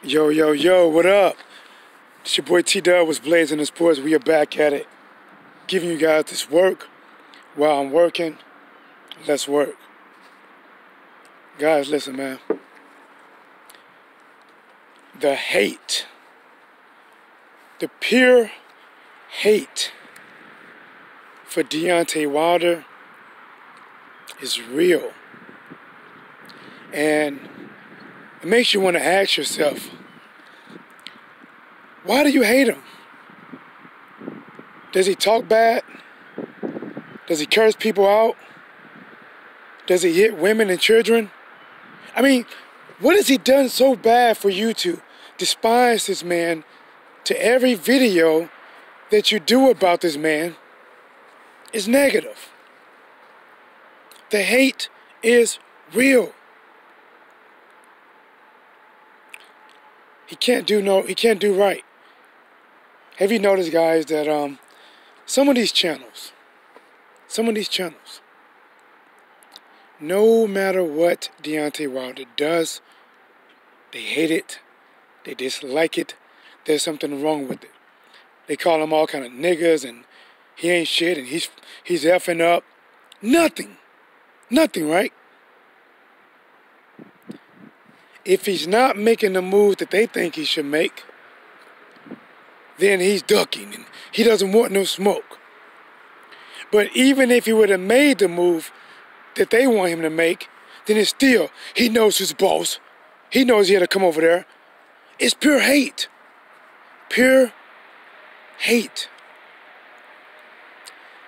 Yo, yo, yo, what up? It's your boy T-Dub was Blazing the Sports. We are back at it. Giving you guys this work while I'm working. Let's work. Guys, listen, man. The hate. The pure hate for Deontay Wilder is real. And it makes you want to ask yourself, why do you hate him? Does he talk bad? Does he curse people out? Does he hit women and children? I mean, what has he done so bad for you to despise this man to every video that you do about this man is negative? The hate is real. He can't do right. Have you noticed, guys, that some of these channels, no matter what Deontay Wilder does, they hate it, they dislike it, there's something wrong with it. They call him all kind of niggas and he ain't shit and he's effing up. Nothing, right? If he's not making the moves that they think he should make, then he's ducking and he doesn't want no smoke. But even if he would have made the move that they want him to make, then it's still, he knows his boss. He knows he had to come over there. It's pure hate. Pure hate.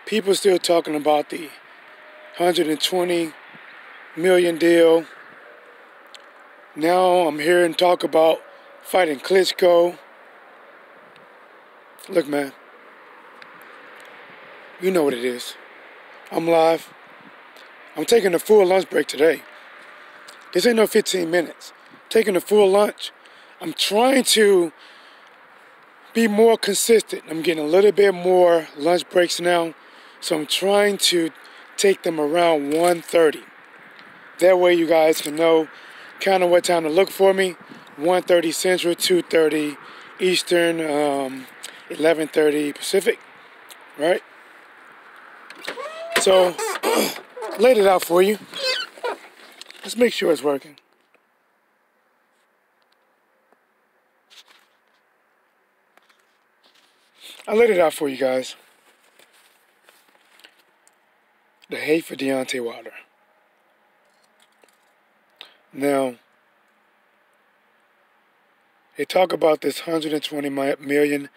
People still talking about the $120 million deal. Now I'm hearing talk about fighting Klitschko. Look, man, you know what it is. I'm live. I'm taking a full lunch break today. This ain't no 15 minutes. Taking a full lunch. I'm trying to be more consistent. I'm getting a little bit more lunch breaks now. So I'm trying to take them around 1:30. That way you guys can know kind of what time to look for me. 1:30 Central, 2:30 Eastern, 11:30 Pacific, right? So, laid it out for you. Let's make sure it's working. I laid it out for you guys. The hate for Deontay Wilder. Now, they talk about this $120 million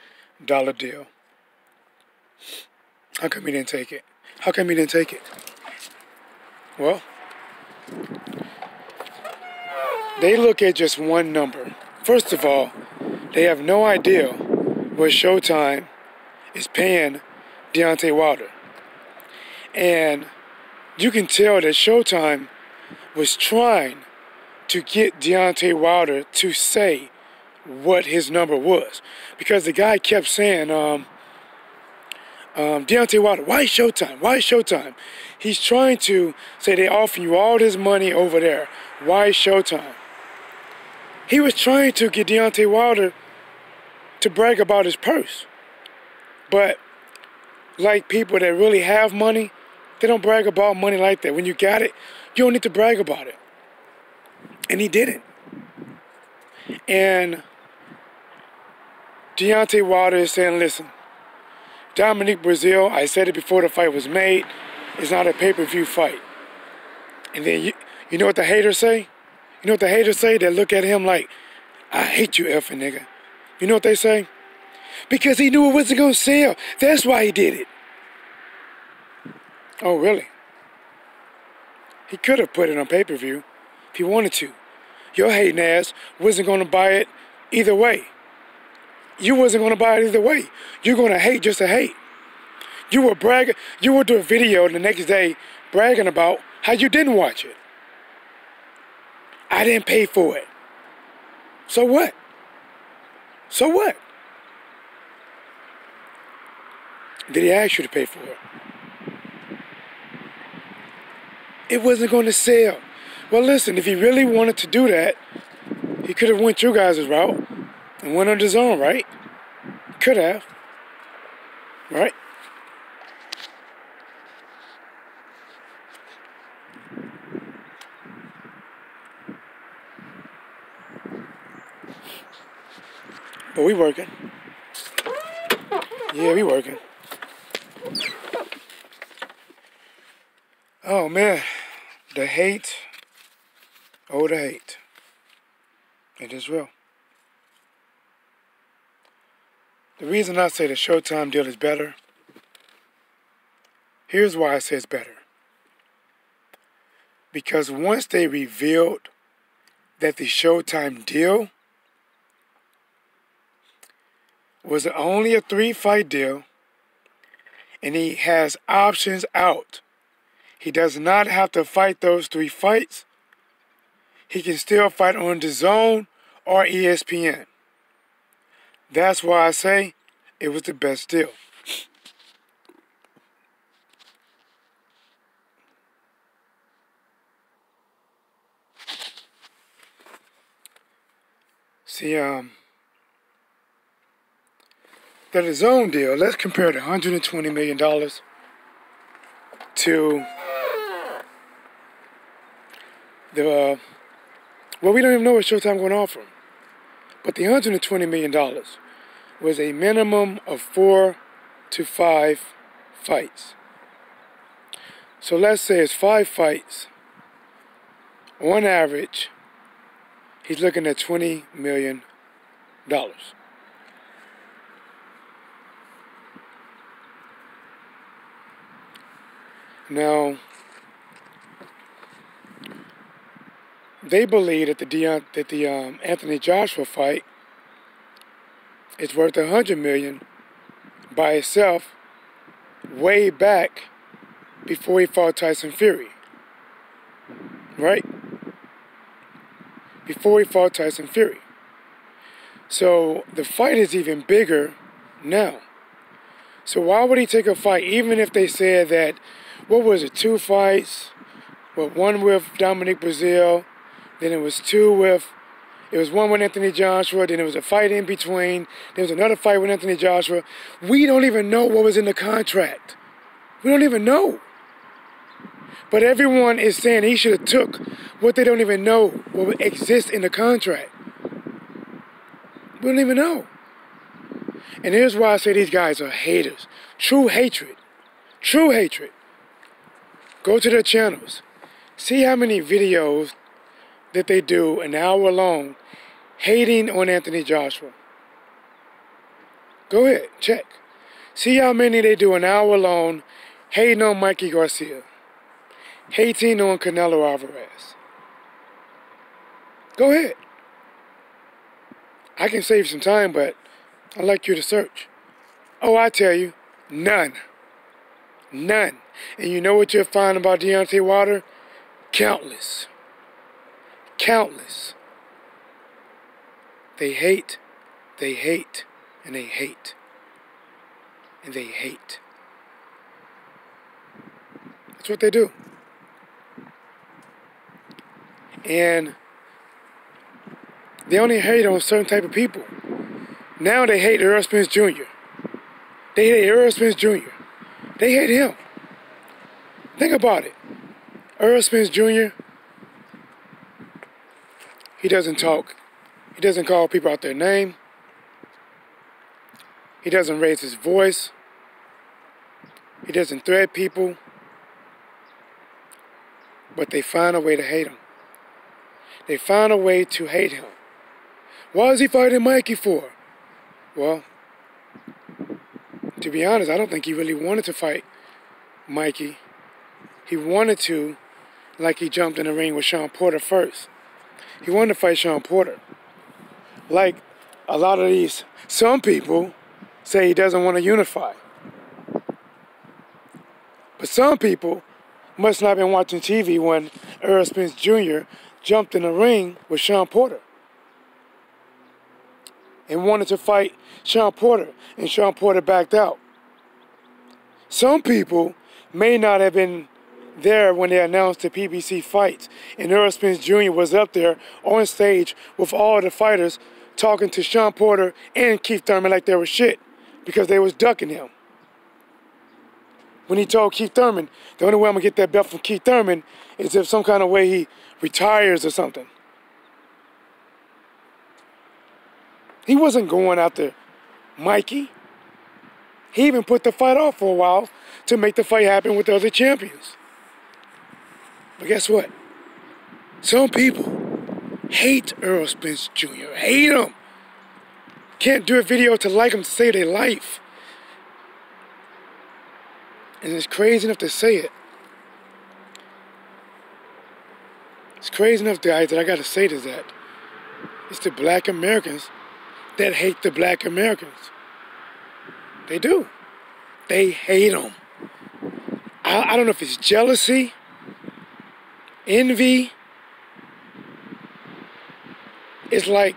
deal. How come he didn't take it? How come he didn't take it? Well, they look at just one number. First of all, they have no idea what Showtime is paying Deontay Wilder. And you can tell that Showtime was trying to get Deontay Wilder to say what his number was. Because the guy kept saying, Deontay Wilder, why Showtime? Why Showtime? He's trying to say they offer you all this money over there. Why Showtime? He was trying to get Deontay Wilder to brag about his purse. But like people that really have money, they don't brag about money like that. When you got it, you don't need to brag about it. And he didn't. And Deontay Wilder is saying, listen, Breazeale, I said it before the fight was made, it's not a pay-per-view fight. And then you know what the haters say? You know what the haters say? They look at him like, I hate you, effing nigga. You know what they say? Because he knew it wasn't going to sell. That's why he did it. Oh, really? He could have put it on pay-per-view if he wanted to. Your hating ass wasn't going to buy it either way. You wasn't going to buy it either way. You're going to hate just to hate. You were bragging. You would do a video the next day bragging about how you didn't watch it. I didn't pay for it. So what? So what? Did he ask you to pay for it? It wasn't going to sell. Well, listen, if he really wanted to do that, He could have went you guys' route and went on his own, right? Could have. Right? But we working. Yeah, we working. Oh, man. The hate. Oh, the hate. It is real. The reason I say the Showtime deal is better, here's why I say it's better. Because once they revealed that the Showtime deal was only a 3-fight deal, and he has options out. He does not have to fight those 3 fights. He can still fight on DAZN or ESPN. That's why I say it was the best deal. See, the DAZN deal, let's compare the $120 million to the, well, we don't even know what Showtime going to offer him. But the $120 million was a minimum of 4 to 5 fights. So let's say it's 5 fights. On average, he's looking at $20 million. Now, they believe that the Anthony Joshua fight is worth $100 million by itself, way back before he fought Tyson Fury, right? Before he fought Tyson Fury. So the fight is even bigger now. So why would he take a fight, even if they said that, what was it, 2 fights, well, 1 with Dominic Breazeale, then it was 2 with, it was 1 with Anthony Joshua, then there was a fight in between, there was another fight with Anthony Joshua. We don't even know what was in the contract. We don't even know. But everyone is saying he should have took what they don't even know what exists in the contract. We don't even know. And here's why I say these guys are haters. True hatred. True hatred. Go to their channels. See how many videos that they do an hour long hating on Anthony Joshua. Go ahead, check. See how many they do an hour long hating on Mikey Garcia. Hating on Canelo Alvarez. Go ahead. I can save some time, but I'd like you to search. Oh, I tell you, none. None. And you know what you'll find about Deontay Wilder? Countless. Countless. They hate, and they hate, and they hate. That's what they do. And they only hate on certain type of people. Now they hate Errol Spence Jr. They hate Errol Spence Jr. They hate him. Think about it. Errol Spence Jr., he doesn't talk. He doesn't call people out their name. He doesn't raise his voice. He doesn't threat people. But they find a way to hate him. They found a way to hate him. Why is he fighting Mikey for? Well, to be honest, I don't think he really wanted to fight Mikey. He wanted to, like he jumped in the ring with Sean Porter first. He wanted to fight Sean Porter. Like a lot of these, some people say he doesn't want to unify. But some people must not have been watching TV when Errol Spence Jr. jumped in the ring with Sean Porter and wanted to fight Sean Porter, and Sean Porter backed out. Some people may not have been there when they announced the PBC fights. And Errol Spence Jr. was up there on stage with all the fighters talking to Sean Porter and Keith Thurman like they were shit because they was ducking him. When he told Keith Thurman, the only way I'm going to get that belt from Keith Thurman is if some kind of way he retires or something. He wasn't going after Mikey. He even put the fight off for a while to make the fight happen with the other champions. But guess what? Some people hate Errol Spence Jr. Hate him. Can't do a video to like him to save their life. And it's crazy enough to say it. It's crazy enough, guys, that I got to say this, that it's the black Americans that hate the black Americans. They do. They hate them. I don't know if it's jealousy, envy. It's like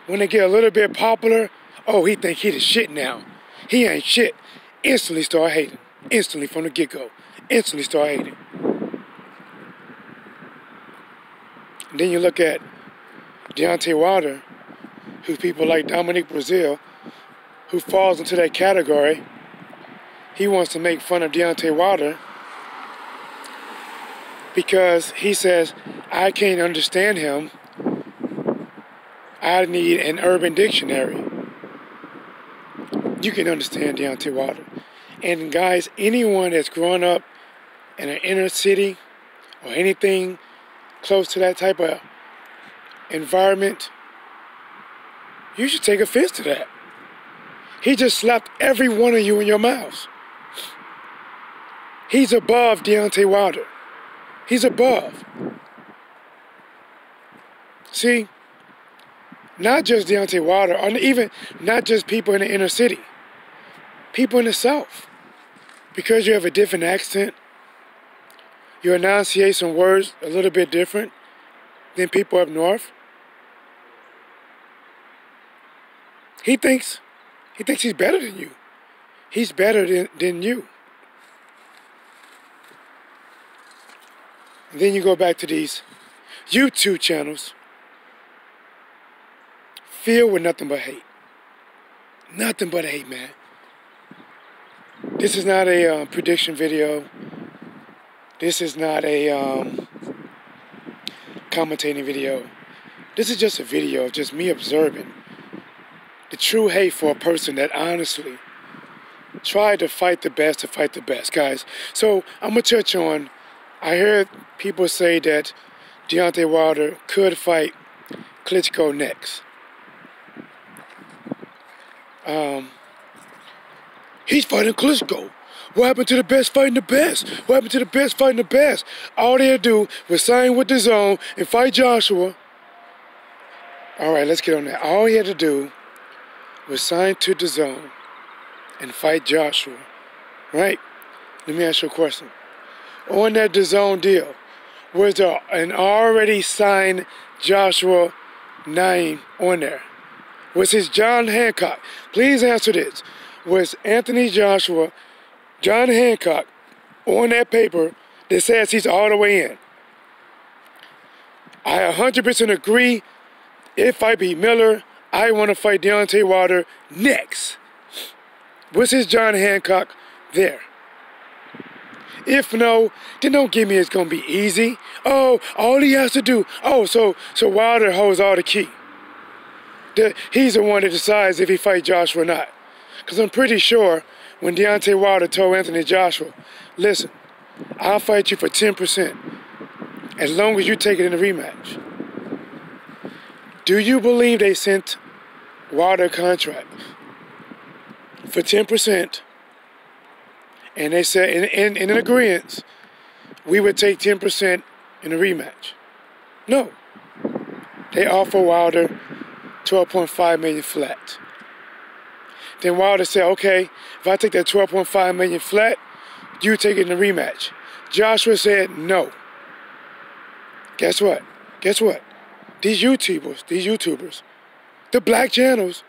when they get a little bit popular, oh, he think he the shit now. He ain't shit. Instantly start hating. Instantly from the get-go. Instantly start hating. And then you look at Deontay Wilder, who people like Dominic Breazeale, who falls into that category. He wants to make fun of Deontay Wilder because he says, I can't understand him. I need an urban dictionary. You can understand Deontay Wilder. And guys, anyone that's grown up in an inner city or anything close to that type of environment, you should take offense to that. He just slapped every one of you in your mouths. He's above Deontay Wilder. He's above. See, not just Deontay Wilder, or even not just people in the inner city. People in the South. Because you have a different accent, you enunciate some words a little bit different than people up north. He thinks he's better than you. He's better than you. And then you go back to these YouTube channels filled with nothing but hate. Nothing but hate, man. This is not a prediction video. This is not a commentating video. This is just a video of just me observing the true hate for a person that honestly tried to fight the best, guys. So I'm going to touch on, I heard people say that Deontay Wilder could fight Klitschko next. He's fighting Klitschko. What happened to the best fighting the best? What happened to the best fighting the best? All they had to do was sign with the Zone and fight Joshua. All right, let's get on that. All he had to do was sign to the Zone and fight Joshua, right? Let me ask you a question. On that DAZN deal, was there an already signed Joshua name on there? Was his John Hancock? Please answer this. Was Anthony Joshua, John Hancock, on that paper that says he's all the way in? I 100% agree. If I beat Miller, I want to fight Deontay Wilder next. Was his John Hancock there? If no, then don't give me it's going to be easy. Oh, all he has to do. Oh, so Wilder holds all the key. He's the one that decides if he fights Joshua or not. Because I'm pretty sure when Deontay Wilder told Anthony Joshua, listen, I'll fight you for 10% as long as you take it in the rematch. Do you believe they sent Wilder a contract for 10%? And they said, in agreement, we would take 10% in a rematch. No. They offer Wilder $12.5 million flat. Then Wilder said, okay, if I take that $12.5 million flat, you take it in a rematch. Joshua said no. Guess what? Guess what? These YouTubers, the black channels,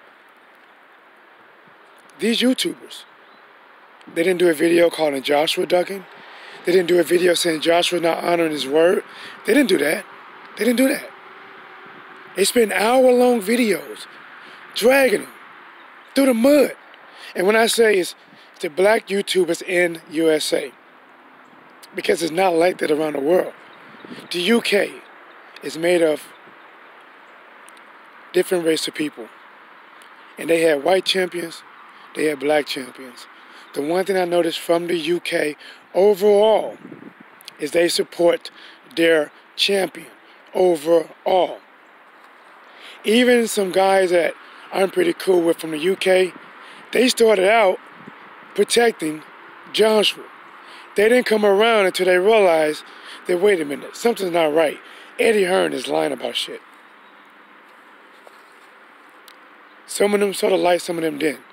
these YouTubers, they didn't do a video calling Joshua ducking. They didn't do a video saying Joshua's not honoring his word. They didn't do that. They didn't do that. They spent hour-long videos dragging him through the mud. And when I say it's the black YouTubers in USA, because it's not like that around the world. The UK is made of different race of people. And they had white champions, they had black champions. The one thing I noticed from the UK overall is they support their champion overall. Even some guys that I'm pretty cool with from the UK, they started out protecting Joshua. They didn't come around until they realized that, wait a minute, something's not right. Eddie Hearn is lying about shit. Some of them sort of like, some of them didn't.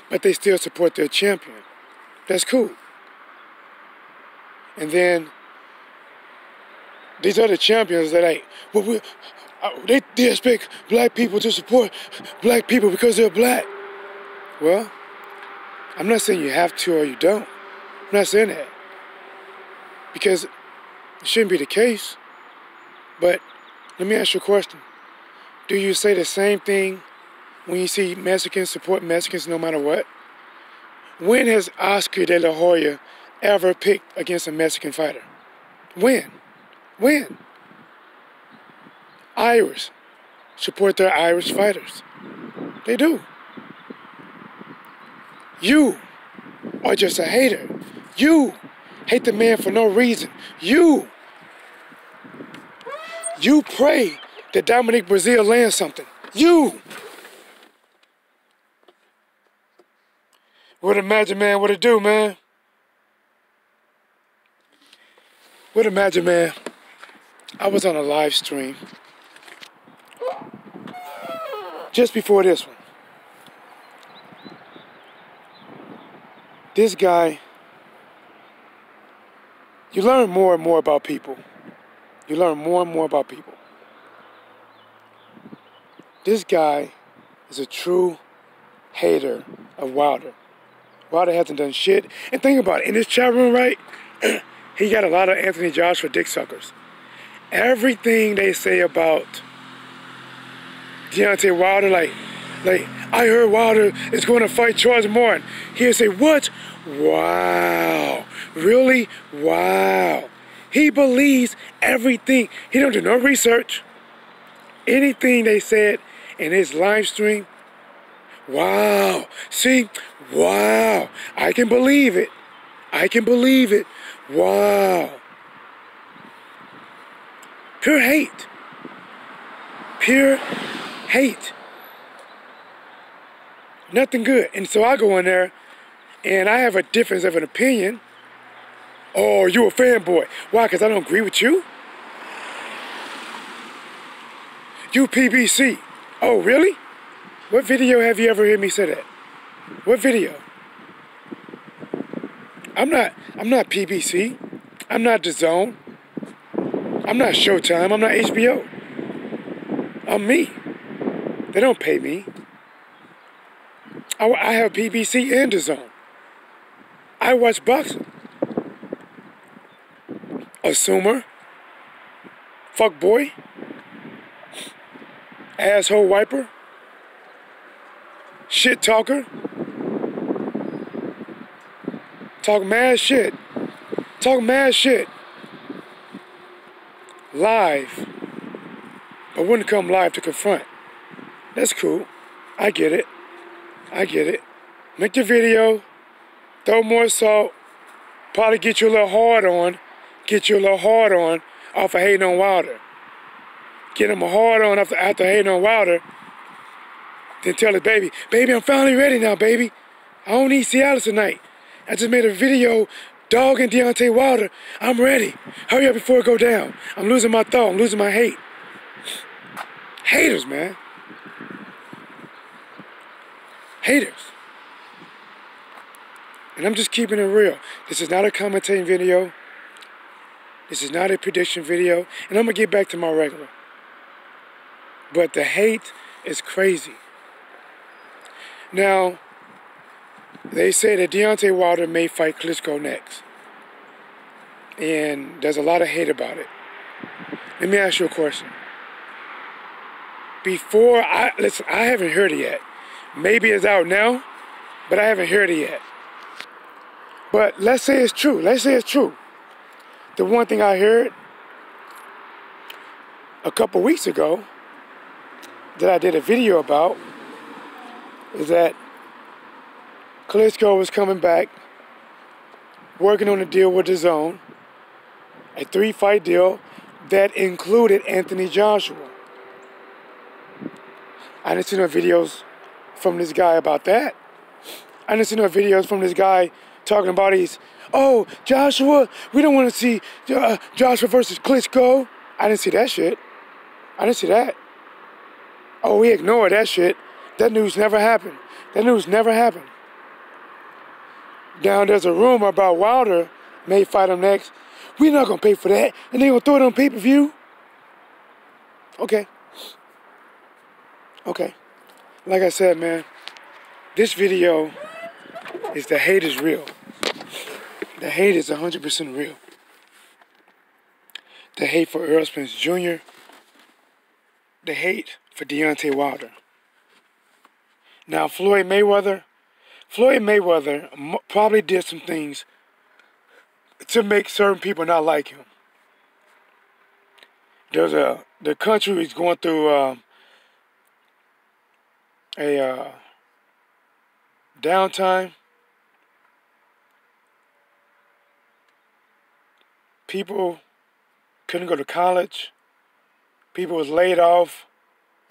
But they still support their champion. That's cool. And these other champions that they expect black people to support black people because they're black. Well, I'm not saying you have to or you don't. I'm not saying that. Because it shouldn't be the case. But let me ask you a question. Do you say the same thing when you see Mexicans support Mexicans no matter what? When has Oscar de la Hoya ever picked against a Mexican fighter? When? When? Irish support their Irish fighters. They do. You are just a hater. You hate the man for no reason. You pray that Dominic Breazeale lands something. You. What a Magic Man, what it do, man? What a Magic Man. I was on a live stream just before this one. This guy, you learn more and more about people. You learn more and more about people. This guy is a true hater of Wilder. Wilder hasn't done shit. And think about it, in this chat room, right, he got a lot of Anthony Joshua dick suckers. Everything they say about Deontay Wilder, like I heard Wilder is going to fight Charles Martin. He'll say, what? Wow. Really? Wow. He believes everything. He don't do no research. Anything they said in his live stream, wow. See? Wow. I can believe it. I can believe it. Wow. Pure hate. Pure hate. Nothing good. And so I go in there and I have a difference of an opinion. Oh, you a fanboy. Why? Because I don't agree with you? You PBC. Oh, really? What video have you ever heard me say that? What video? I'm not PBC. I'm not DAZN. I'm not Showtime. I'm not HBO. I'm me. They don't pay me. I have PBC and DAZN. I watch boxing. Assumer. Fuckboy. Asshole wiper. Shit talker. Talk mad shit. Talk mad shit. Live. But wouldn't come live to confront. That's cool. I get it. I get it. Make the video. Throw more salt. Probably get you a little hard on. Get you a little hard on off of hating on Wilder. Get him a hard on after hating on Wilder. Then tell his baby, I'm finally ready now, baby. I don't need Cialis tonight. I just made a video dogging Deontay Wilder. I'm ready. Hurry up before it go down. I'm losing my thought. I'm losing my hate. Haters, man. Haters. And I'm just keeping it real. This is not a commentating video. This is not a prediction video. And I'm going to get back to my regular. But the hate is crazy. Now, they say that Deontay Wilder may fight Klitschko next. And there's a lot of hate about it. Let me ask you a question. Listen, I haven't heard it yet. Maybe it's out now, but I haven't heard it yet. But let's say it's true. Let's say it's true. The one thing I heard a couple weeks ago that I did a video about is that Klitschko was coming back, working on a deal with DAZN, a 3-fight deal that included Anthony Joshua. I didn't see no videos from this guy about that. I didn't see no videos from this guy talking about Joshua, we don't want to see Joshua versus Klitschko. I didn't see that shit. I didn't see that. Oh, we ignored that shit. That news never happened. That news never happened. Now there's a rumor about Wilder may fight him next. We're not going to pay for that. And they're going to throw it on pay-per-view. Okay. Okay. Like I said, man, this video is the hate is real. The hate is 100% real. The hate for Errol Spence Jr. The hate for Deontay Wilder. Now, Floyd Mayweather probably did some things to make certain people not like him. The country is going through a downtime. People couldn't go to college. People was laid off.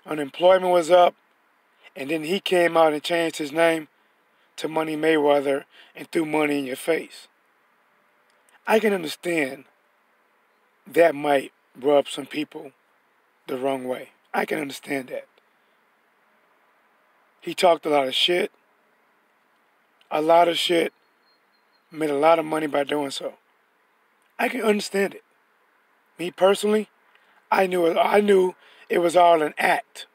Unemployment was up. And then he came out and changed his name to Money Mayweather and threw money in your face. I can understand that might rub some people the wrong way. I can understand that. He talked a lot of shit. Made a lot of money by doing so. I can understand it. Me personally, I knew it was all an act.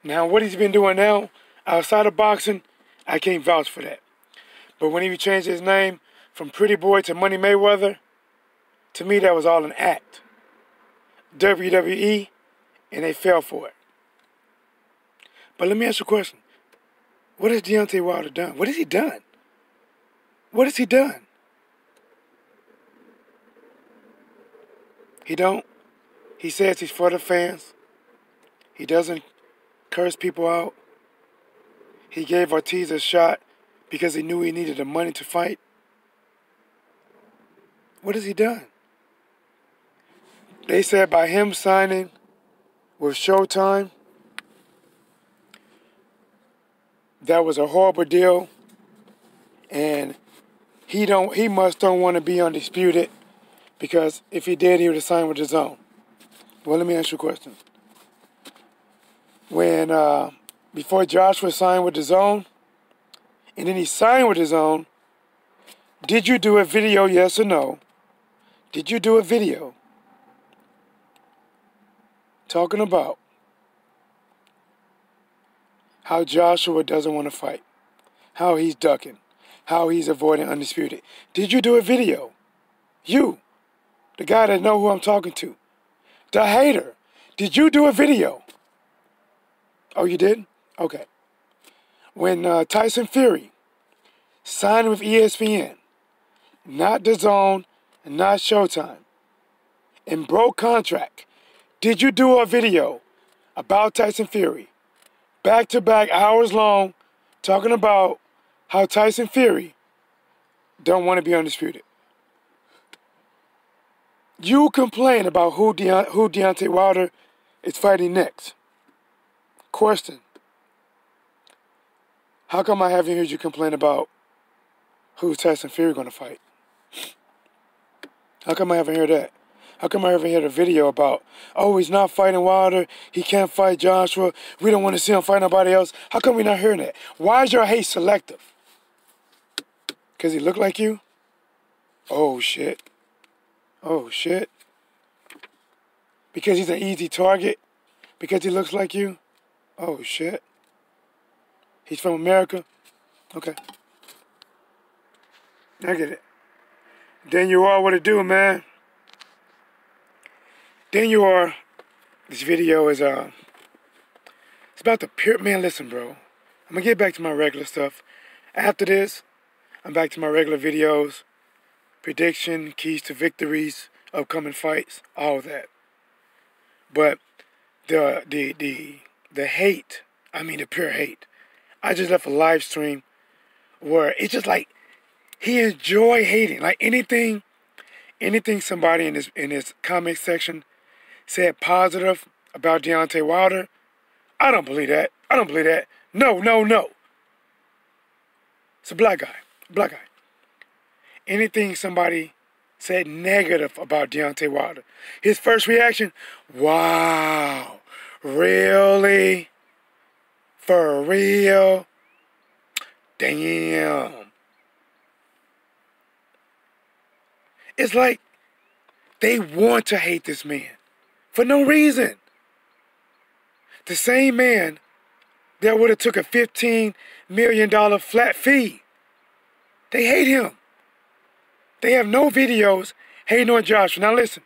Now, what he's been doing now, outside of boxing, I can't vouch for that. But when he changed his name from Pretty Boy to Money Mayweather, to me that was all an act. WWE, and they fell for it. But let me ask you a question. What has Deontay Wilder done? What has he done? What has he done? He says he's for the fans. He doesn't curse people out. He gave Ortiz a shot because he knew he needed the money to fight. What has he done? They said by him signing with Showtime, that was a horrible deal, and he must don't want to be undisputed, because if he did, he would have signed with DAZN. Well, let me ask you a question. When before Joshua signed with DAZN, and then he signed with DAZN, did you do a video, yes or no? Did you do a video talking about how Joshua doesn't want to fight, how he's ducking, how he's avoiding undisputed? Did you do a video? You, the guy that know who I'm talking to, the hater, did you do a video? Oh, you did? Okay. When Tyson Fury signed with ESPN, not DAZN and not Showtime, and broke contract, did you do a video about Tyson Fury, back-to-back hours long, talking about how Tyson Fury don't want to be undisputed? You complain about who Deontay Wilder is fighting next. Question. How come I haven't heard you complain about who's Tyson Fury going to fight? How come I haven't heard that? How come I haven't heard a video about, oh, he's not fighting Wilder, he can't fight Joshua, we don't want to see him fight nobody else? How come we're not hearing that? Why is your hate selective? Because he look like you? Oh, shit. Oh, shit. Because he's an easy target? Because he looks like you? Oh, shit. He's from America? Okay. I get it. Then you are what it do, man. Then you are. This video is it's about the pure man. Listen, bro. I'm gonna get back to my regular stuff. After this, I'm back to my regular videos, prediction, keys to victories, upcoming fights, all of that. But the hate, I mean the pure hate. I just left a live stream where it's just like he enjoy hating. Like anything somebody in his comment section said positive about Deontay Wilder, I don't believe that. I don't believe that. No, no, no. It's a black guy. Black guy. Anything somebody said negative about Deontay Wilder, his first reaction, wow, really? For real? Damn. It's like they want to hate this man for no reason. The same man that would have took a $15 million flat fee. They hate him. They have no videos hating on Joshua. Now listen,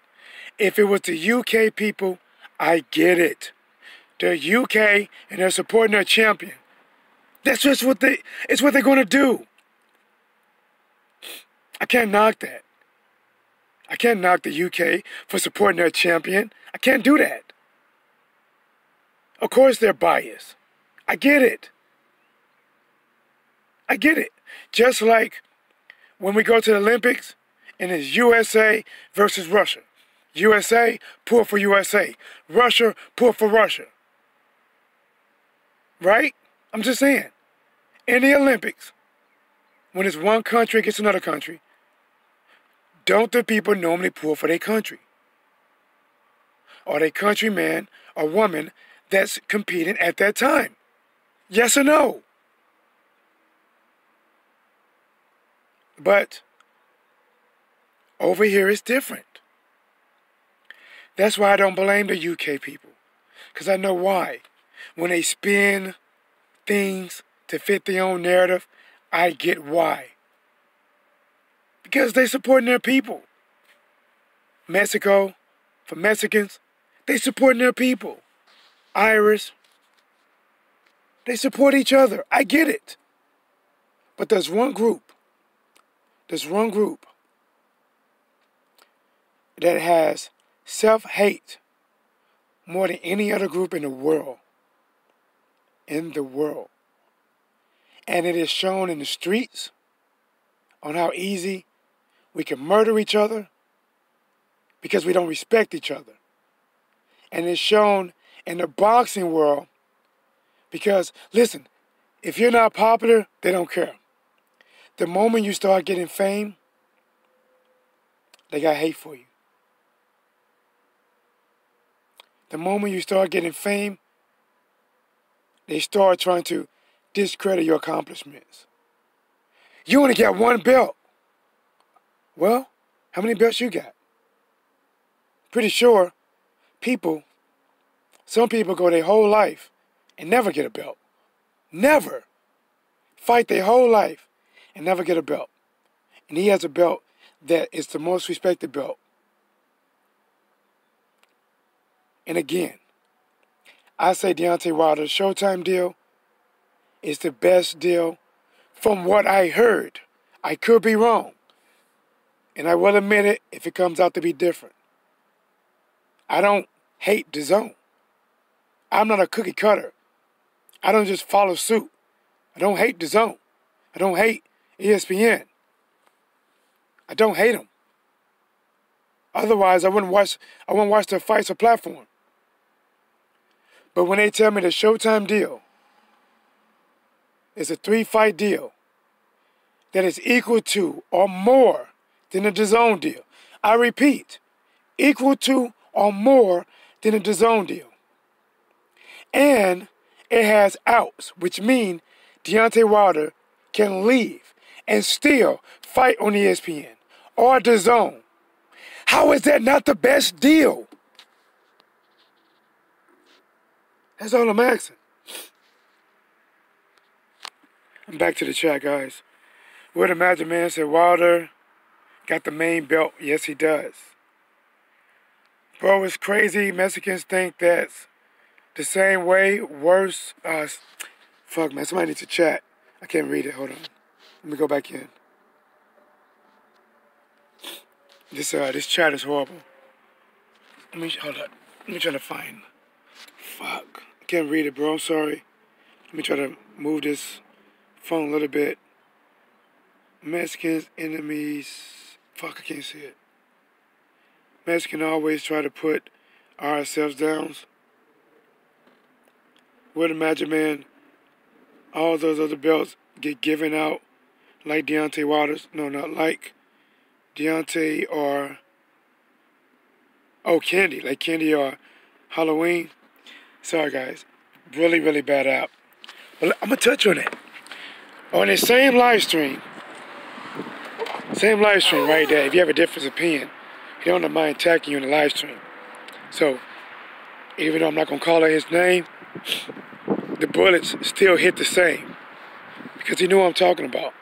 if it was the UK people, I get it. The UK and they're supporting their champion. That's just it's what they're going to do. I can't knock that. I can't knock the UK for supporting their champion. I can't do that. Of course they're biased. I get it. I get it. Just like when we go to the Olympics and it's USA versus Russia. USA, pull for USA. Russia, pull for Russia. Right? I'm just saying. In the Olympics, when it's one country against another country, don't the people normally pull for their country? Or their countryman or woman that's competing at that time? Yes or no? But over here it's different. That's why I don't blame the UK people. Because I know why. When they spin things to fit their own narrative, I get why. Because they supporting their people. Mexico, for Mexicans, they supporting their people. Irish, they support each other. I get it. But there's one group that has self-hate more than any other group in the world. In the world. And it is shown in the streets on how easy we can murder each other because we don't respect each other. And it's shown in the boxing world because, listen, if you're not popular, they don't care. The moment you start getting fame, they got hate for you. The moment you start getting fame, they start trying to discredit your accomplishments. You only got one belt. Well, how many belts you got? Pretty sure some people go their whole life and never get a belt. Never. Fight their whole life and never get a belt. And he has a belt that is the most respected belt. And again, I say Deontay Wilder's Showtime deal is the best deal from what I heard. I could be wrong. And I will admit it if it comes out to be different. I don't hate DAZN. I'm not a cookie cutter. I don't just follow suit. I don't hate DAZN. I don't hate ESPN. I don't hate them. Otherwise, I wouldn't watch their fights or platform. But when they tell me the Showtime deal is a 3-fight deal that is equal to or more than the DAZN deal. I repeat, equal to or more than the DAZN deal. And it has outs, which mean Deontay Wilder can leave and still fight on ESPN or DAZN. How is that not the best deal? That's all I'm asking. I'm back to the chat, guys. Where the Magic Man said Wilder got the main belt. Yes, he does. Bro, it's crazy. Mexicans think that's the same way, worse. Fuck, man. Somebody needs to chat. I can't read it. Hold on. Let me go back in. This chat is horrible. Hold up. Let me try to find. Fuck. I can't read it, bro. I'm sorry. Let me try to move this phone a little bit. Mexicans, enemies. Fuck, I can't see it. Mexicans always try to put ourselves down. Would imagine, man, all those other belts get given out like Deontay Waters. No, not like Deontay or Candy. Like Candy or Halloween. Sorry, guys. Really, really bad app. But I'm going to touch on it. On the same live stream right there, if you have a different opinion, he don't mind attacking you in the live stream. So, even though I'm not going to call out his name, the bullets still hit the same. Because he knew what I'm talking about.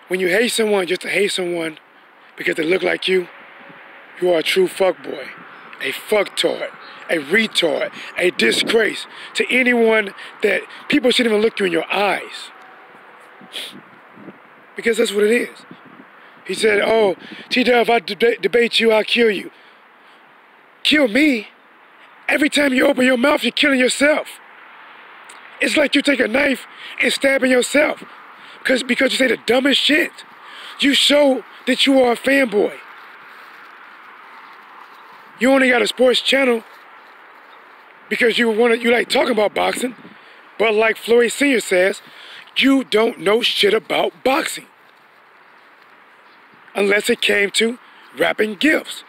When you hate someone just to hate someone because they look like you are a true fuckboy, a fucktard, a retard, a disgrace to anyone that people shouldn't even look you in your eyes. Because that's what it is. He said, oh, T-Dub, if I debate you, I'll kill you. Kill me? Every time you open your mouth, you're killing yourself. It's like you take a knife and stabbing yourself. Because you say the dumbest shit. You show that you are a fanboy. You only got a sports channel because you like talking about boxing. But like Floyd Sr. says, you don't know shit about boxing. Unless it came to wrapping gifts.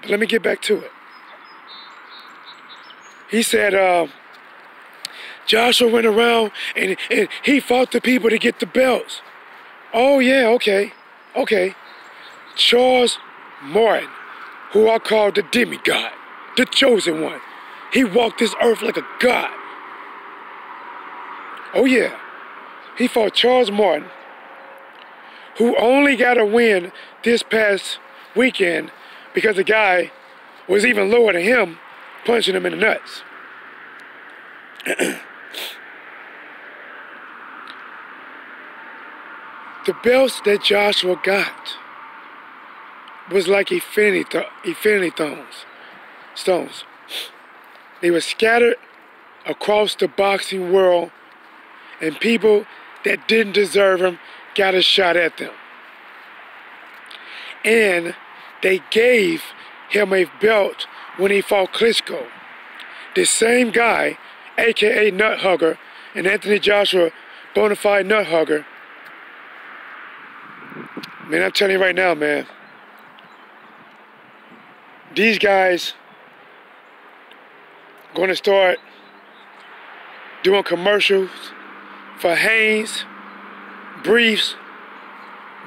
But let me get back to it. He said, Joshua went around and he fought the people to get the belts. Oh, yeah, okay. Charles Martin, who I call the demigod, the chosen one. He walked this earth like a god. Oh, yeah. He fought Charles Martin, who only got a win this past weekend because the guy was even lower than him, punching him in the nuts. The belts that Joshua got was like infinity stones. They were scattered across the boxing world, and people that didn't deserve them got a shot at them. And they gave him a belt when he fought Klitschko. The same guy, a.k.a. Nut Hugger, and Anthony Joshua, bona fide Nut Hugger. Man, I'm telling you right now, man. These guys going to start doing commercials for Hanes, briefs,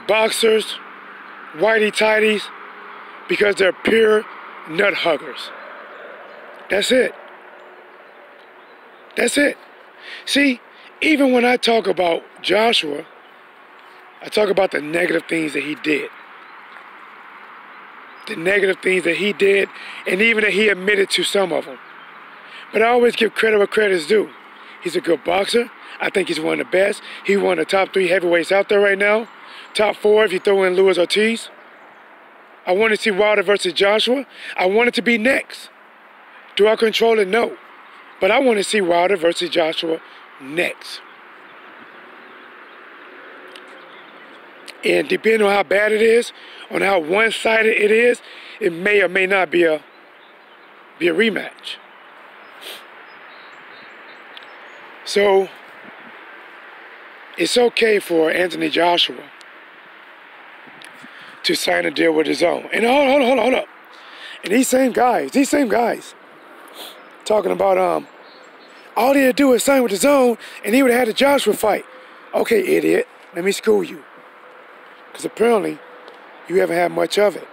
boxers, whitey-tighties, because they're pure nut huggers. That's it. That's it. See, even when I talk about Joshua, I talk about the negative things that he did. The negative things that he did, and even that he admitted to some of them. But I always give credit where credit's due. He's a good boxer. I think he's one of the best. He's one of the top 3 heavyweights out there right now. Top 4 if you throw in Luis Ortiz. I want to see Wilder versus Joshua. I want it to be next. Do I control it? No. But I want to see Wilder versus Joshua next. And depending on how bad it is, on how one-sided it is, it may or may not be a rematch. So, it's okay for Anthony Joshua to sign a deal with his own. And hold up. And these same guys, talking about all he had to do is sign with his own, and he would have had a Joshua fight. Okay, idiot, let me school you. Because apparently, you haven't had much of it.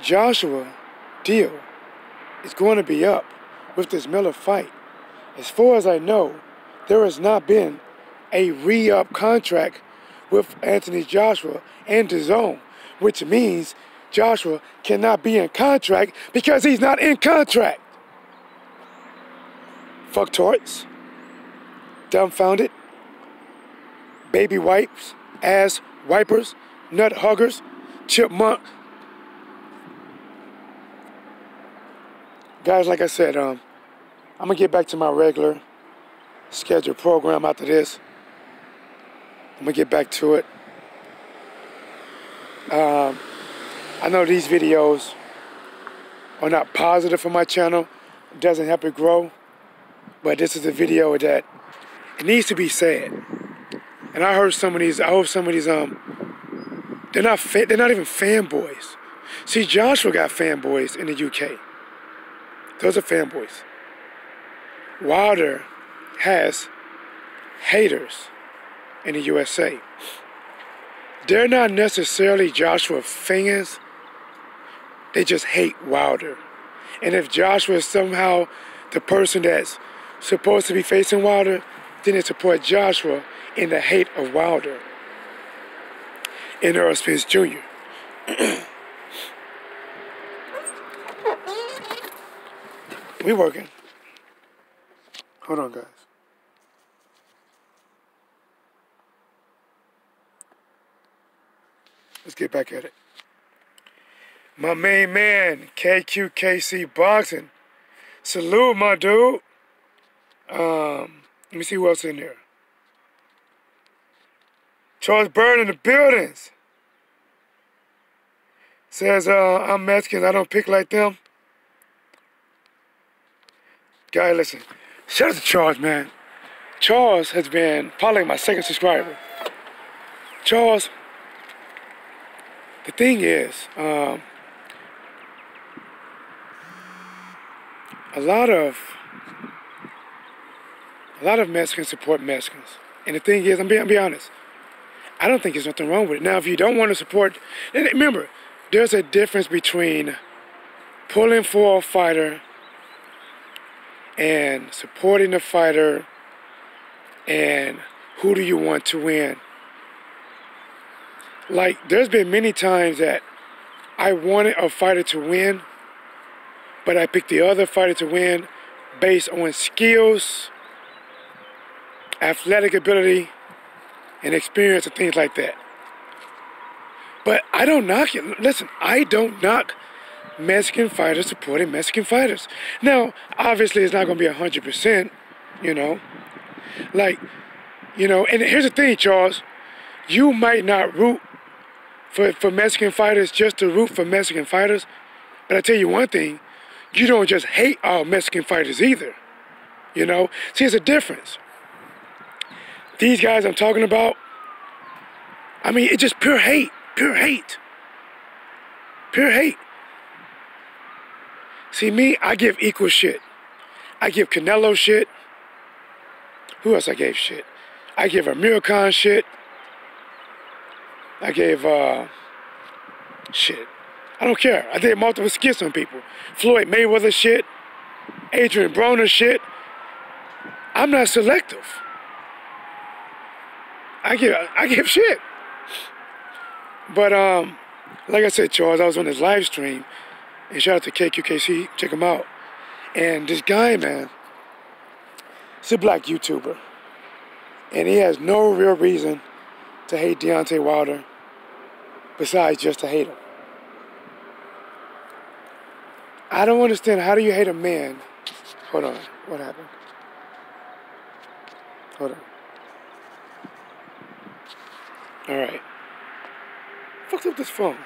Joshua deal is going to be up with this Miller fight. As far as I know, there has not been a re-up contract with Anthony Joshua and DAZN, which means Joshua cannot be in contract because he's not in contract. Fucktards, dumbfounded, baby wipes, ass wipers, nut huggers, chipmunk. Guys, like I said, I'm gonna get back to my regular scheduled program after this. I'm gonna get back to it. I know these videos are not positive for my channel. It doesn't help it grow. But this is a video that it needs to be said. And I heard some of these, they're not even fanboys. See, Joshua got fanboys in the UK. Those are fanboys. Wilder has haters in the USA. They're not necessarily Joshua fans. They just hate Wilder. And if Joshua is somehow the person that's supposed to be facing Wilder, then they support Joshua in the hate of Wilder and Errol Spence Jr. We working. Hold on, guys. Let's get back at it. My main man, KQKC Boxing. Salute, my dude. Let me see who else in there. Charles Bird in the buildings. Says, I'm Mexican, I don't pick like them. Guy, listen. Shout out to Charles, man. Charles has been probably my second subscriber. Charles, the thing is, a lot of Mexicans support Mexicans. And the thing is, I'm be honest, I don't think there's nothing wrong with it. Now, if you don't want to support, and remember, there's a difference between pulling for a fighter and supporting the fighter and who do you want to win. Like, there's been many times that I wanted a fighter to win, but I picked the other fighter to win based on skills, athletic ability, and experience and things like that. But I don't knock it. Listen, I don't knock Mexican fighters supporting Mexican fighters. Now, obviously, it's not going to be 100%, you know. Like, you know, and here's the thing, Charles. You might not root for Mexican fighters just to root for Mexican fighters. But I tell you one thing, you don't just hate all Mexican fighters either. You know? See, there's a difference. These guys I'm talking about, I mean, it's just pure hate. Pure hate. Pure hate. See, me, I give equal shit. I give Canelo shit. Who else I gave shit? I give Amir Khan shit. I gave, shit. I don't care. I did multiple skits on people. Floyd Mayweather shit. Adrian Broner shit. I'm not selective. I give shit. But, like I said, Charles, I was on this live stream. And shout out to KQKC. Check him out. And this guy, man, he's a black YouTuber. And he has no real reason to hate Deontay Wilder besides just to hate him. I don't understand. How do you hate a man? Hold on. What happened? Hold on. All right. Fucked up this phone.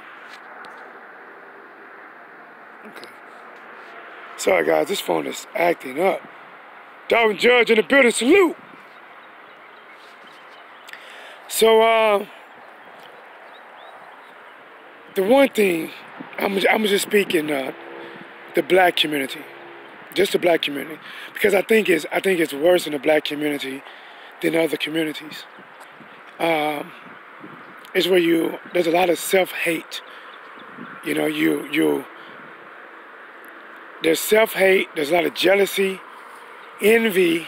Okay. Sorry, guys. This phone is acting up. Darwin Judge in the building. Salute. So, the one thing, I'm just speaking the black community, just the black community, because I think it's worse in the black community than other communities. It's where there's a lot of self-hate. You know, there's self-hate, there's a lot of jealousy, envy,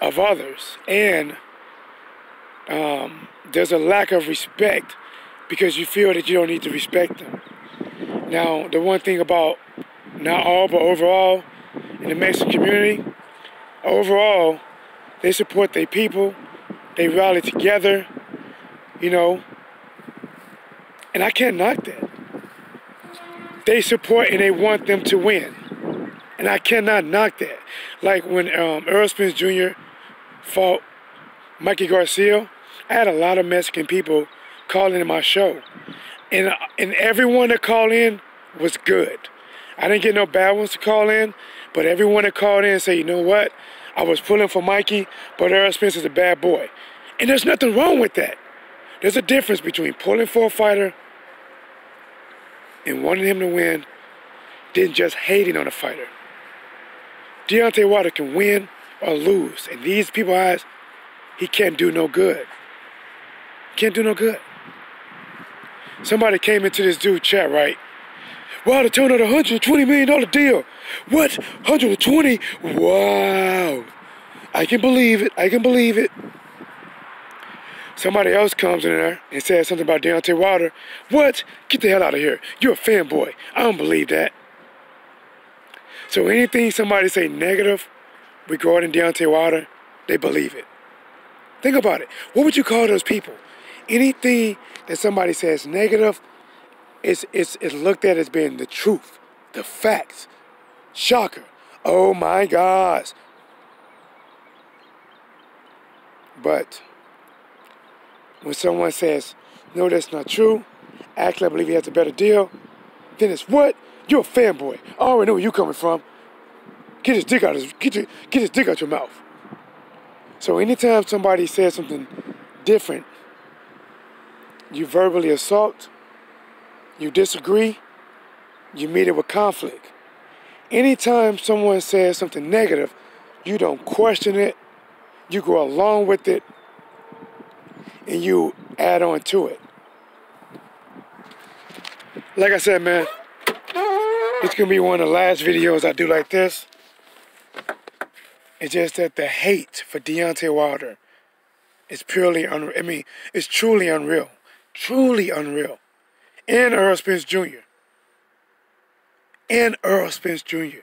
of others. And there's a lack of respect because you feel that you don't need to respect them. Now, the one thing about, not all, but overall, in the Mexican community, overall, they support their people, they rally together, you know, and I can't knock that. They support and they want them to win, and I cannot knock that. Like when Errol Spence Jr. fought Mikey Garcia, I had a lot of Mexican people calling in my show, and everyone that called in was good. I didn't get no bad ones to call in, but everyone that called in said, you know what, I was pulling for Mikey, but Errol Spence is a bad boy. And there's nothing wrong with that. There's a difference between pulling for a fighter and wanting him to win than just hating on a fighter. Deontay Wilder can win or lose. In these people's eyes, he can't do no good. Can't do no good. Somebody came into this dude's chat, right? Wilder turned out a $120 million deal. What? 120? Wow. I can believe it. I can believe it. Somebody else comes in there and says something about Deontay Wilder. What? Get the hell out of here. You're a fanboy. I don't believe that. So anything somebody say negative regarding Deontay Wilder, they believe it. Think about it. What would you call those people? Anything that somebody says negative, it's looked at as being the truth, the facts. Shocker. Oh my gosh. But when someone says, no, that's not true, actually I believe he has a better deal, then it's what? You're a fanboy. I already know where you're coming from. Get his dick out your mouth. So anytime somebody says something different, you verbally assault, you disagree, you meet it with conflict. Anytime someone says something negative, you don't question it, you go along with it, and you add on to it. Like I said, man, it's going to be one of the last videos I do like this. It's just that the hate for Deontay Wilder is purely unreal. I mean, it's truly unreal. Truly unreal. And Errol Spence Jr. And Errol Spence Jr.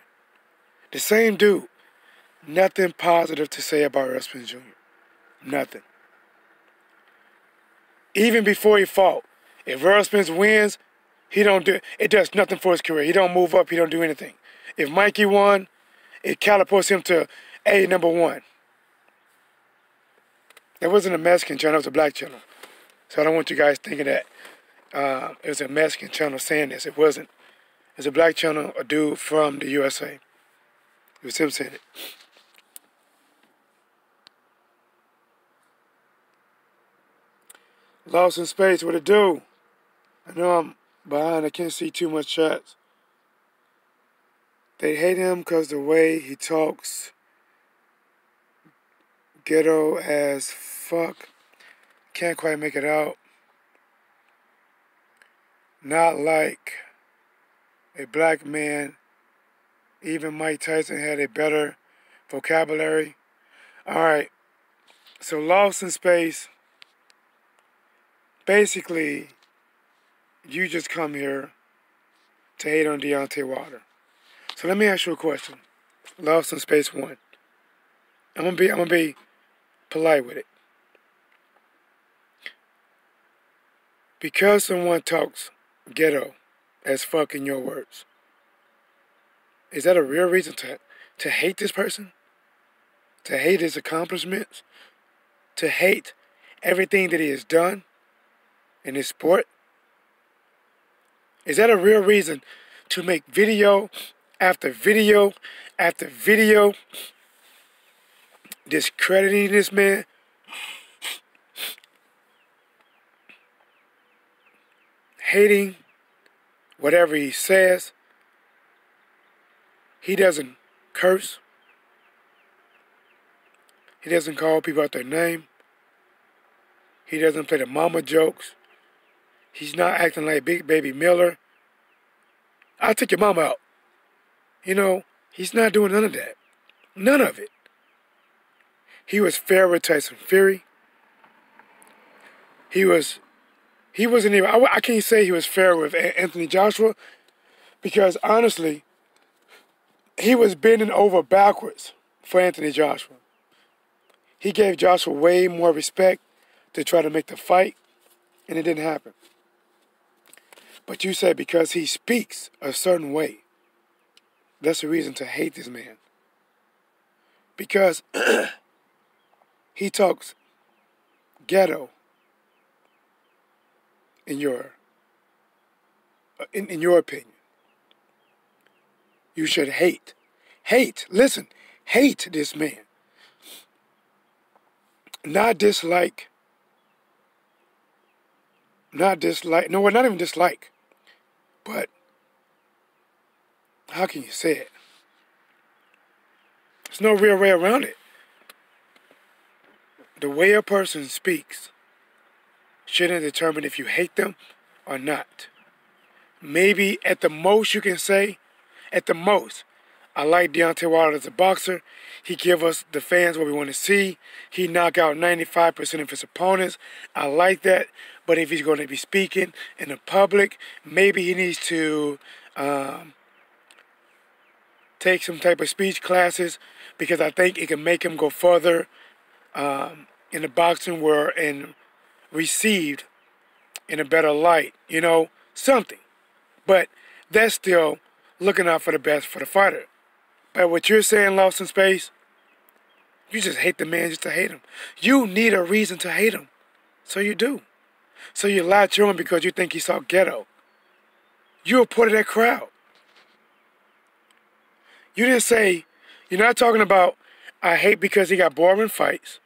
The same dude. Nothing positive to say about Errol Spence Jr. Nothing. Even before he fought, if Errol Spence wins, it does nothing for his career. He don't move up, he don't do anything. If Mikey won, it catapults him to #1. That wasn't a Mexican channel, it was a black channel. So I don't want you guys thinking that it was a Mexican channel saying this. It wasn't. It's a black channel, a dude from the USA. It was him saying it. Lost in Space, what it do? I know I'm behind, I can't see too much chats. They hate him because the way he talks ghetto as fuck. Can't quite make it out. Not like a black man. Even Mike Tyson had a better vocabulary. Alright, so Lost in Space. Basically, you just come here to hate on Deontay Wilder. So let me ask you a question. Lost in Space 1. I'm gonna be polite with it. Because someone talks ghetto as fuck in your words, is that a real reason to hate this person? To hate his accomplishments? To hate everything that he has done in his sport? Is that a real reason to make video after video after video discrediting this man? Hating whatever he says? He doesn't curse. He doesn't call people out their name. He doesn't play the mama jokes. He's not acting like Big Baby Miller. I'll take your mama out. You know, he's not doing none of that. None of it. he was fair with Tyson Fury. He wasn't even, I can't say he was fair with Anthony Joshua because honestly, he was bending over backwards for Anthony Joshua. He gave Joshua way more respect to try to make the fight, and it didn't happen. But you said because he speaks a certain way, that's a reason to hate this man. Because he talks ghetto in your opinion. You should hate, listen, hate this man. Not dislike, no, not even dislike, but how can you say it? There's no real way around it. The way a person speaks shouldn't determine if you hate them or not. Maybe at the most you can say, at the most, I like Deontay Wilder as a boxer. He give us, the fans, what we want to see. He knock out 95% of his opponents. I like that. But if he's going to be speaking in the public, maybe he needs to take some type of speech classes because I think it can make him go further in the boxing world and received in a better light, you know, something. But that's still looking out for the best for the fighter. But what you're saying, Lost in Space, you just hate the man just to hate him. You need a reason to hate him. So you do. So you latch on because you think he's so ghetto. You're a part of that crowd. You didn't say, you're not talking about, I hate because he got boring fights.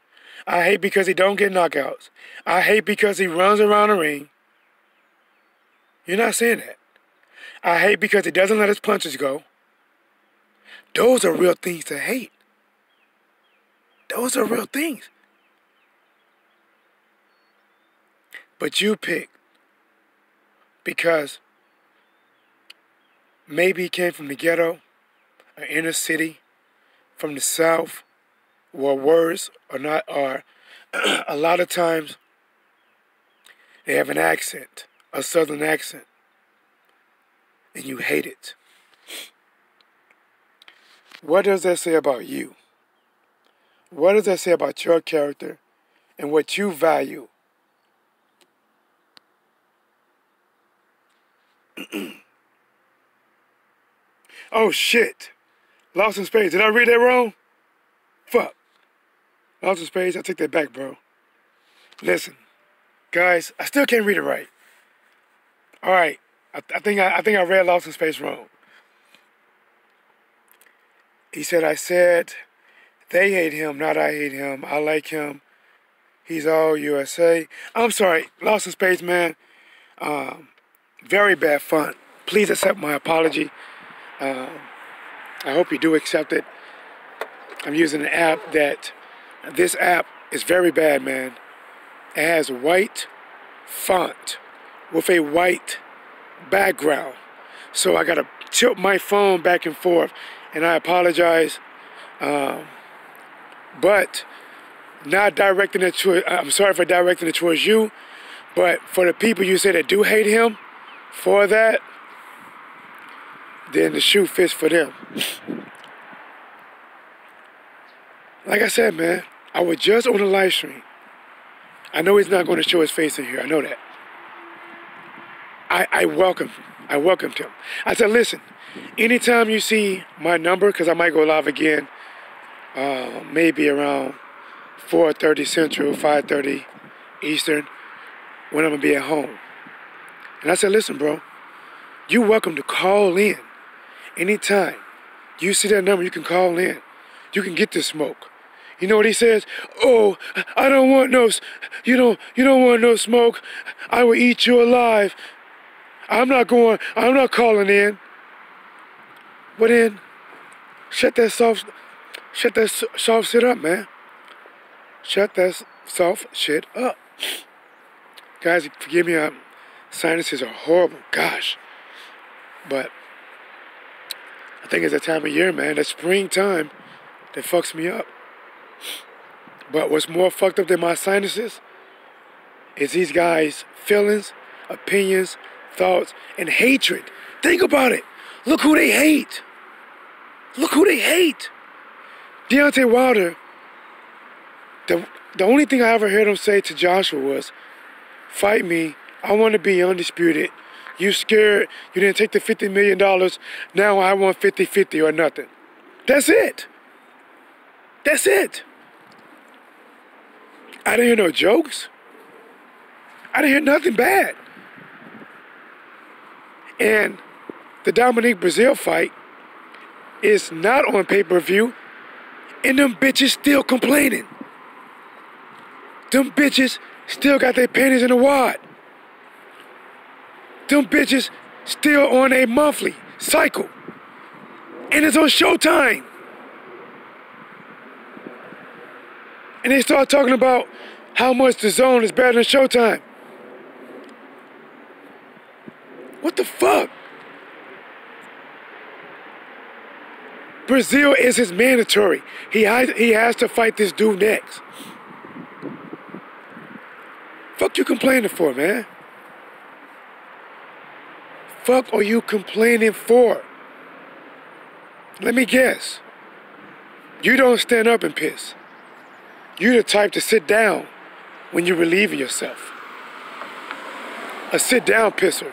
I hate because he don't get knockouts. I hate because he runs around the ring. You're not saying that. I hate because he doesn't let his punches go. Those are real things to hate. Those are real things. But you pick because maybe he came from the ghetto, an inner city, from the South, where words are not are. A lot of times they have an accent, a Southern accent, and you hate it. What does that say about you? What does that say about your character and what you value? Oh shit. Lost in Space. Did I read that wrong? Fuck. Lost in Space. I take that back, bro. Listen, guys, I still can't read it right. All right. I think I read Lost in Space wrong. He said, I said, they hate him, not I hate him. I like him. He's all USA. I'm sorry, Lost in Space, man. Very bad fun. Please accept my apology. I hope you do accept it. I'm using an app that, this app is very bad, man. It has white font with a white background. So I gotta tilt my phone back and forth, and I apologize. But not directing it to, I'm sorry for directing it towards you, but for the people you say that do hate him for that, then the shoe fits for them. Like I said, man, I was just on a live stream. I know he's not going to show his face in here. I know that. I welcomed him. I said, listen, anytime you see my number, because I might go live again, maybe around 4:30 Central, 5:30 Eastern, when I'm going to be at home. And I said, listen, bro, you're welcome to call in anytime. You see that number, you can call in. You can get this smoke. You know what he says? Oh, I don't want no, you don't want no smoke. I will eat you alive. I'm not calling in. Well then, shut that soft shit up, man. Shut that soft shit up. Guys, forgive me, sinuses are horrible, gosh. But I think it's that time of year, man, that springtime that fucks me up. But what's more fucked up than my sinuses is these guys' feelings, opinions, thoughts, and hatred. Think about it. Look who they hate. Look who they hate. Deontay Wilder, the only thing I ever heard him say to Joshua was, fight me. I want to be undisputed. You scared. You didn't take the $50 million. Now I want 50-50 or nothing. That's it. That's it. I didn't hear no jokes. I didn't hear nothing bad. And the Dominique Breazeale fight is not on pay-per-view, and them bitches still complaining. Them bitches still got their panties in a wad. Them bitches still on a monthly cycle. And it's on Showtime. And they start talking about how much the Zone is better than Showtime. What the fuck? Breazeale is his mandatory. He has to fight this dude next. Fuck you complaining for, man? Fuck are you complaining for? Let me guess. You don't stand up and piss. You the type to sit down when you're relieving yourself. A sit-down pisser.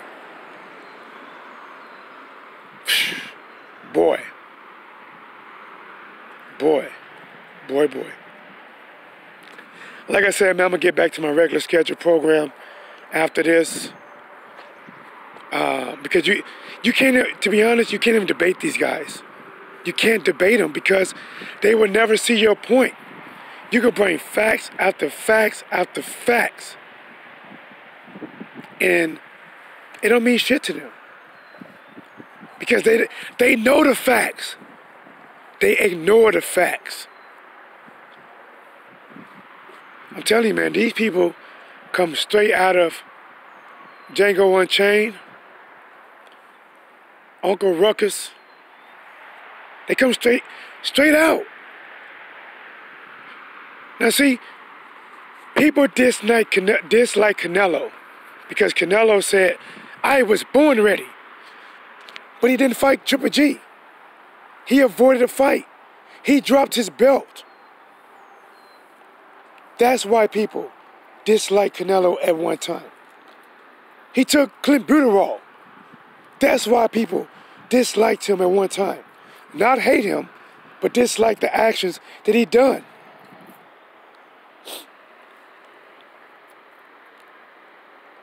Boy. Boy. Like I said, man, I'm going to get back to my regular scheduled program after this. Because you can't, to be honest, you can't even debate these guys. You can't debate them because they will never see your point. You can bring facts after facts after facts. And it don't mean shit to them. Because they know the facts. They ignore the facts. I'm telling you, man, these people come straight out of Django Unchained, Uncle Ruckus. They come straight out. Now see, people dislike Canelo because Canelo said, I was born ready. But he didn't fight Triple G. He avoided a fight. He dropped his belt. That's why people dislike Canelo at one time. He took clenbuterol. That's why people disliked him at one time. Not hate him, but dislike the actions that he done.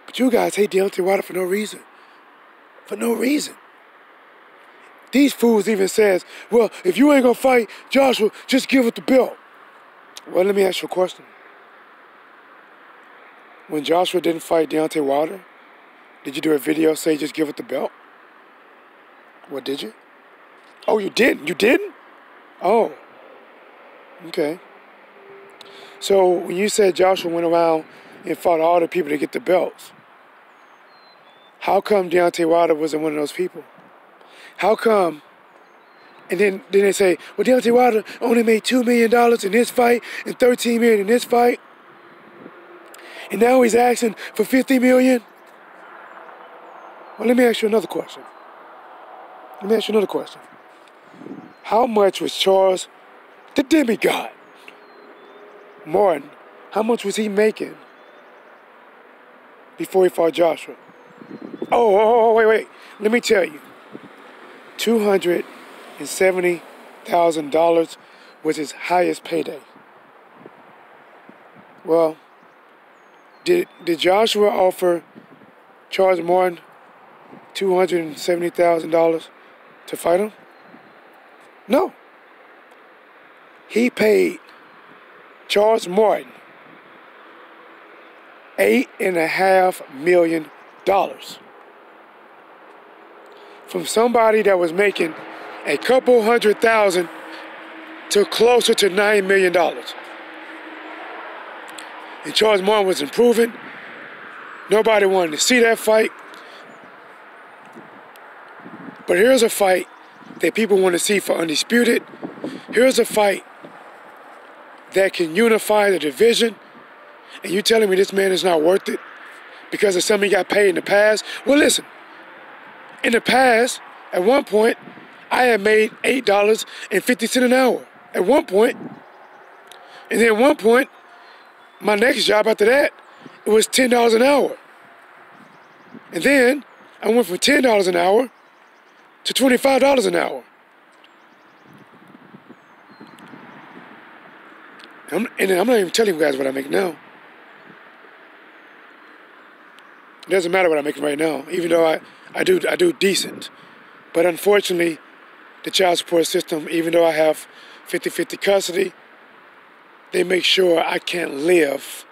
But you guys hate Deontay Wilder for no reason. For no reason. These fools even says, well, if you ain't gonna fight Joshua, just give it the belt. Well, let me ask you a question. When Joshua didn't fight Deontay Wilder, did you do a video say just give it the belt? What, did you? Oh, you didn't? You didn't? Oh. Okay. So when you said Joshua went around and fought all the people to get the belts, how come Deontay Wilder wasn't one of those people? How come? And then they say, well, Deontay Wilder only made $2 million in this fight and $13 million in this fight. And now he's asking for $50 million. Well, let me ask you another question. How much was Charles, the demigod, Martin, how much was he making before he fought Joshua? Oh, wait. Let me tell you. $270,000 was his highest payday. Well, did Joshua offer Charles Martin $270,000 to fight him? No. He paid Charles Martin $8.5 million from somebody that was making a couple $100,000 to closer to $9 million. And Charles Martin was improving. Nobody wanted to see that fight. But here's a fight that people want to see for Undisputed. Here's a fight that can unify the division, and you telling me this man is not worth it because of something he got paid in the past? Well, listen, in the past, at one point, I had made $8.50 an hour at one point. And then at one point, my next job after that, it was $10 an hour. And then I went from $10 an hour to $25 an hour. And I'm not even telling you guys what I make now. It doesn't matter what I'm making right now, even though I do decent. But unfortunately, the child support system, even though I have 50-50 custody, they make sure I can't live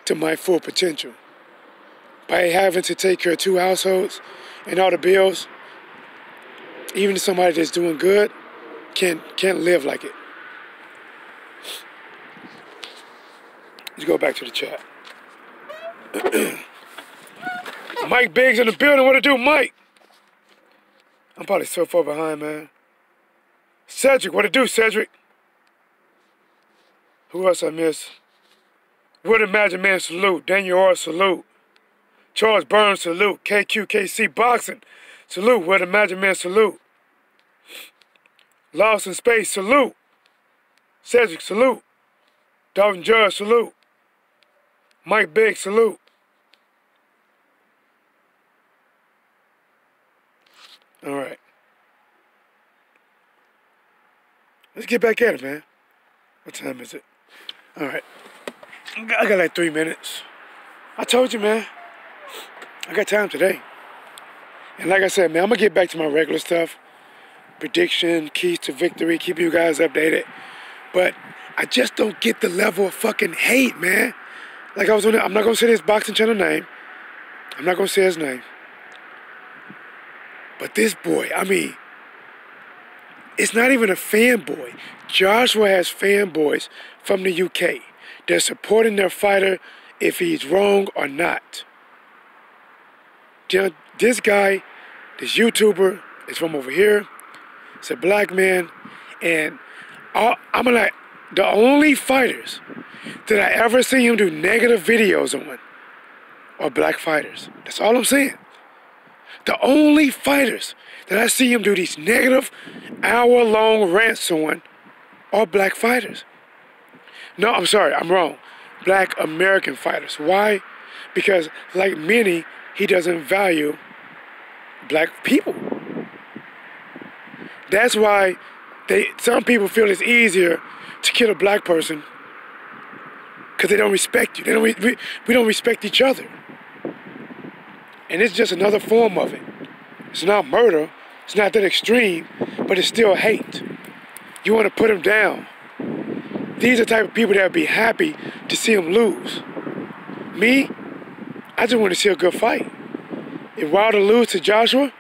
to my full potential. By having to take care of 2 households and all the bills, even somebody that's doing good can't live like it. Let's go back to the chat. Mike Biggs in the building. What to do, Mike? I'm probably so far behind, man. Cedric, what to do, Cedric? Who else I miss? Wood Imagine Man, salute. Daniel Orr, salute. Charles Burns, salute. KQKC Boxing, salute. Wood Imagine Man, salute. Lost in Space, salute. Cedric, salute. Dalton Judge, salute. Mike Biggs, salute. All right. Let's get back at it, man. What time is it? All right. I got like 3 minutes. I told you, man. I got time today. And like I said, man, I'm going to get back to my regular stuff. Prediction, keys to victory, keeping you guys updated. But I just don't get the level of fucking hate, man. Like I was on I'm not going to say his boxing channel name. I'm not going to say his name. But this boy, I mean, it's not even a fanboy. Joshua has fanboys from the UK. They're supporting their fighter if he's wrong or not. This guy, this YouTuber, is from over here. It's a black man. And I'm like, the only fighters that I ever see him do negative videos on are black fighters. That's all I'm saying. The only fighters that I see him do these negative hour-long rants on are black fighters. No, I'm sorry, I'm wrong. Black American fighters. Why? Because like Manny, he doesn't value black people. That's why some people feel it's easier to kill a black person because they don't respect you. We don't respect each other. And it's just another form of it. It's not murder. It's not that extreme, but it's still hate. You want to put them down. These are the type of people that would be happy to see him lose. Me, I just want to see a good fight. If Wilder loses to Joshua,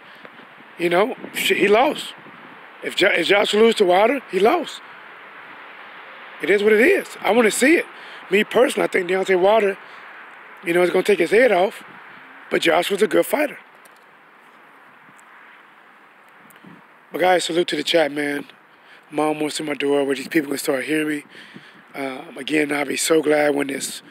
you know, he lost. If Joshua loses to Wilder, he lost. It is what it is. I want to see it. Me personally, I think Deontay Wilder, you know, is going to take his head off. But Joshua's a good fighter. But guys, salute to the chat, man. I'm almost in my door where these people can start hearing me. Again, I'll be so glad when this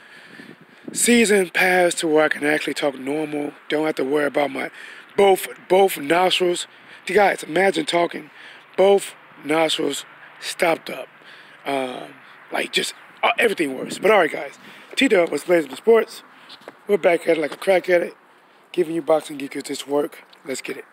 season passed to where I can actually talk normal. Don't have to worry about my both nostrils. Guys, imagine talking both nostrils stopped up. Like just everything works. But all right, guys. T-Dub was Breazeale Sports. We're back at it like a crack at it. Giving you boxing geekers this work. Let's get it.